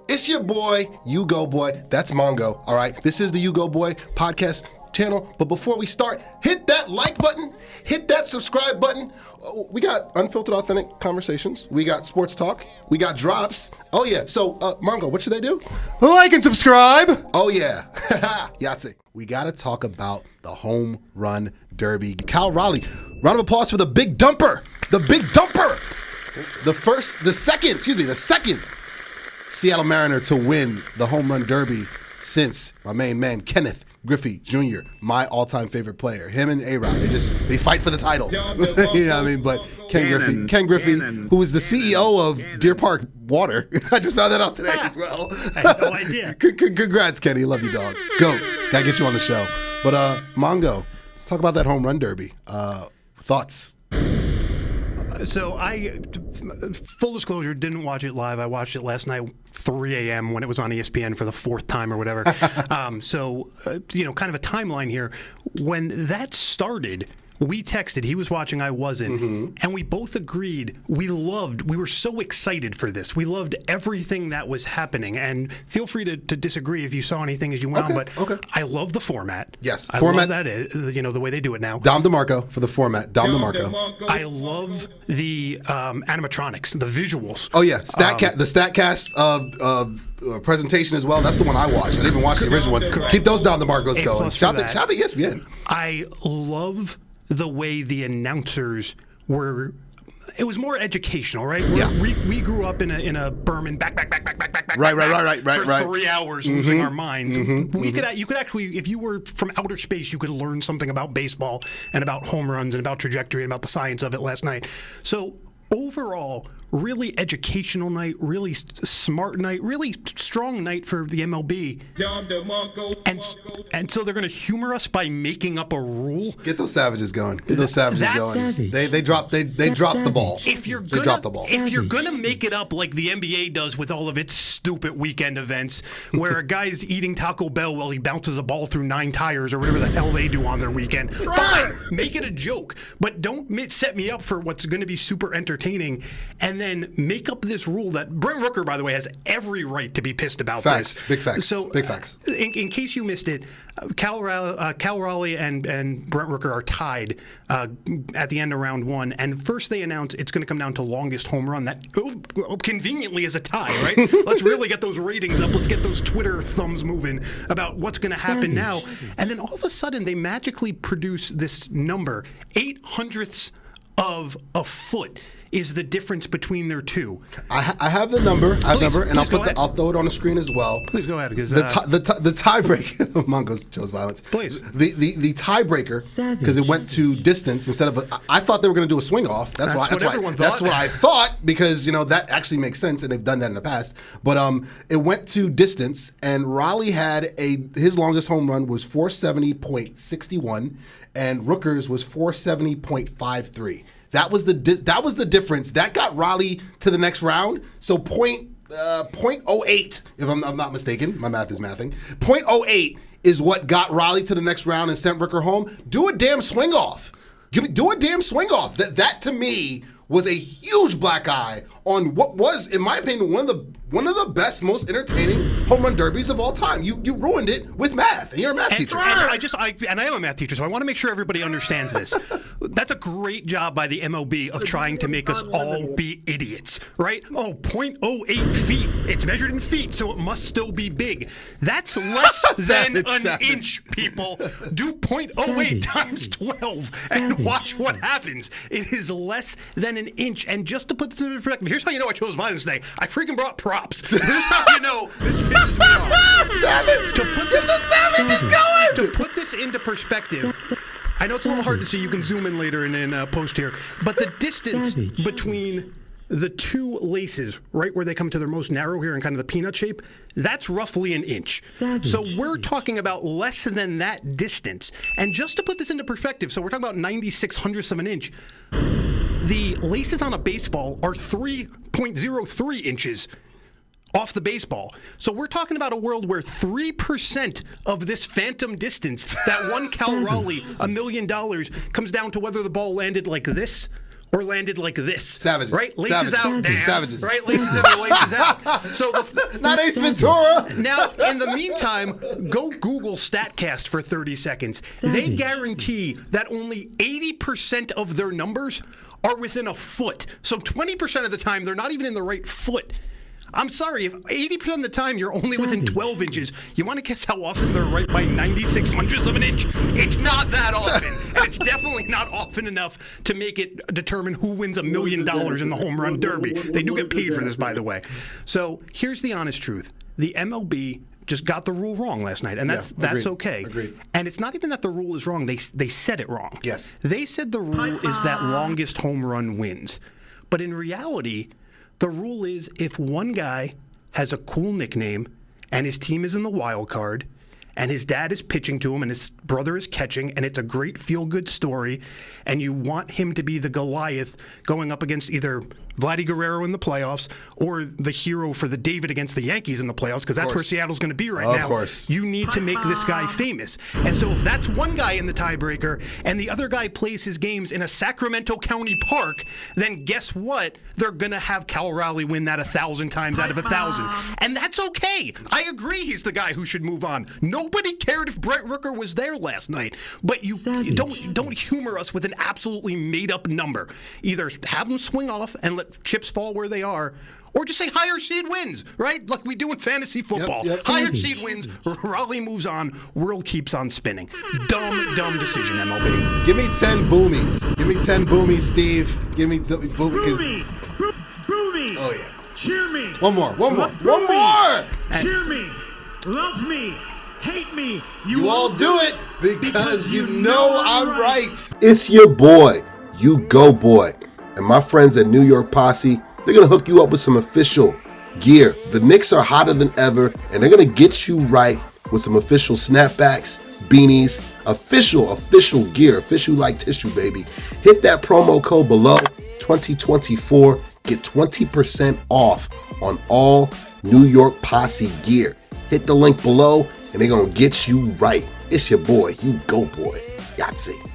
It's your boy, U-Goboy. That's Mongo, all right? This is the U-Goboy podcast channel. But before we start, hit that like button. Hit that subscribe button. We got unfiltered, authentic conversations. We got sports talk. We got drops. Oh, yeah. So, Mongo, what should they do? Like and subscribe. Oh, yeah. Yahtzee. We got to talk about the home run derby. Cal Raleigh. Round of applause for the big dumper. The big dumper. The second Seattle Mariner to win the home run derby since my main man, Kenneth Griffey Jr., my all-time favorite player. Him and A-Rod, they fight for the title. You know what I mean? But Ken Griffey, who is the CEO of Deer Park Water. I just found that out today as well. I had no idea. Congrats, Kenny. Love you, dog. Go. Gotta get you on the show. But Mongo, let's talk about that home run derby. Thoughts? So full disclosure, didn't watch it live. I watched it last night, 3 a.m. when it was on ESPN for the fourth time or whatever. Kind of a timeline here. When that started, we texted, he was watching, I wasn't, and we both agreed we were so excited for this. We loved everything that was happening, and feel free to disagree if you saw anything as you went on, but I love the format. Yes, I love that, the way they do it now. Dom DeMarco for the format, Dom DeMarco. I love the animatronics, the visuals. Oh, yeah, the StatCast presentation as well. That's the one I watched. I didn't even watch the original one. Correct. Keep those Dom DeMarcos going. Shout to ESPN. I love the way the announcers were. It was more educational, right? We grew up in a Berman back for 3 hours losing our minds. You could actually, if you were from outer space, you could learn something about baseball and about home runs and about trajectory and about the science of it last night. So overall, really educational night, really smart night, really strong night for the MLB. And so they're going to humor us by making up a rule. Get those savages going. Get those savages going. They dropped the ball. If you're gonna make it up like the NBA does with all of its stupid weekend events, where a guy's eating Taco Bell while he bounces a ball through 9 tires or whatever the hell they do on their weekend, fine, make it a joke, but don't set me up for what's going to be super entertaining and then make up this rule that Brent Rooker, by the way, has every right to be pissed about. Facts. Big facts. So, big facts. In case you missed it, Cal Raleigh and Brent Rooker are tied at the end of round 1, and first they announced it's going to come down to longest home run. That conveniently is a tie, right? Let's really get those ratings up. Let's get those Twitter thumbs moving about what's going to happen now. And then all of a sudden they magically produce this number, 800ths of a foot is the difference between their two. I have the number. And I'll throw it on the screen as well. Please go ahead, because the tiebreaker. Mongo chose violence. Please. The tiebreaker, because it went to distance instead of. I thought they were going to do a swing off. That's what I thought, because that actually makes sense, and they've done that in the past. But it went to distance, and Raleigh had his longest home run was 470.61, and Rooker's was 470.53. That was the difference. That got Raleigh to the next round. So 0.08, if I'm not mistaken. My math is mathing. 0.08 is what got Raleigh to the next round and sent Rooker home. Do a damn swing off. Do a damn swing off. That to me was a huge black eye on what was, in my opinion, one of the best, most entertaining home run derbies of all time. You ruined it with math, and you're a math teacher. And I am a math teacher, so I want to make sure everybody understands this. That's a great job by the MLB of trying to make us all be idiots, right? 0.08 feet. It's measured in feet, so it must still be big. That's less than an inch, people. Do 0.08 times 12 and watch what happens. It is less than an inch. And just to put this into perspective, here's how you know I chose violence today. I freaking brought props. Here's how you know this pisses me off. Savage! To put this into perspective, I know it's a little hard to see. You can zoom in later and post here. But the distance between the two laces, right where they come to their most narrow here in kind of the peanut shape, that's roughly an inch. So we're talking about less than that distance. And just to put this into perspective, so we're talking about 96 hundredths of an inch. The laces on a baseball are 3.03 inches off the baseball. So we're talking about a world where 3% of this phantom distance, that one Cal Raleigh, $1 million, comes down to whether the ball landed like this or landed like this. Savages. Right? Laces Savages. out, damn. Savages. Right? Laces in or laces out. So Not Ace Ventura. now, in the meantime, go Google StatCast for 30 seconds. They guarantee that only 80% of their numbers are within a foot. So 20% of the time, they're not even in the right foot. I'm sorry, if 80% of the time you're only within 12 inches, you want to guess how often they're right by 96 hundredths of an inch? It's not that often. And it's definitely not often enough to make it determine who wins $1 million in the home run derby. They do get paid for this, by the way. So here's the honest truth. The MLB just got the rule wrong last night, and that's okay. Agreed. And it's not even that the rule is wrong. They said it wrong. Yes. They said the rule is that longest home run wins. But in reality, the rule is if one guy has a cool nickname and his team is in the wild card and his dad is pitching to him and his brother is catching and it's a great feel-good story and you want him to be the Goliath going up against either Vladdy Guerrero in the playoffs or the hero for the David against the Yankees in the playoffs, because that's where Seattle's going to be right now. Of course. You need to make this guy famous. And so if that's one guy in the tiebreaker and the other guy plays his games in a Sacramento County park, then guess what? They're going to have Cal Raleigh win that 1,000 times out of 1,000. And that's okay. I agree he's the guy who should move on. Nobody cared if Brent Rooker was there last night. But you don't humor us with an absolutely made-up number. Either have them swing off and let chips fall where they are, or just say higher seed wins, right? Like we do in fantasy football. Yep. Higher seed wins, Raleigh moves on, world keeps on spinning. Dumb decision, MLB. Give me 10 boomies. Give me 10 boomies, Steve. Give me 10 boomies. Boomy. Oh, yeah. Cheer me. One more. Cheer me. Love me. Hate me. You all do it because you know I'm right. It's your boy, U-Goboy. And my friends at New York Posse, they're going to hook you up with some official gear. The Knicks are hotter than ever, and they're going to get you right with some official snapbacks, beanies, official gear, official like tissue, baby. Hit that promo code below, 2024. Get 20% off on all New York Posse gear. Hit the link below, and they're going to get you right. It's your boy, U-Goboy. Yahtzee.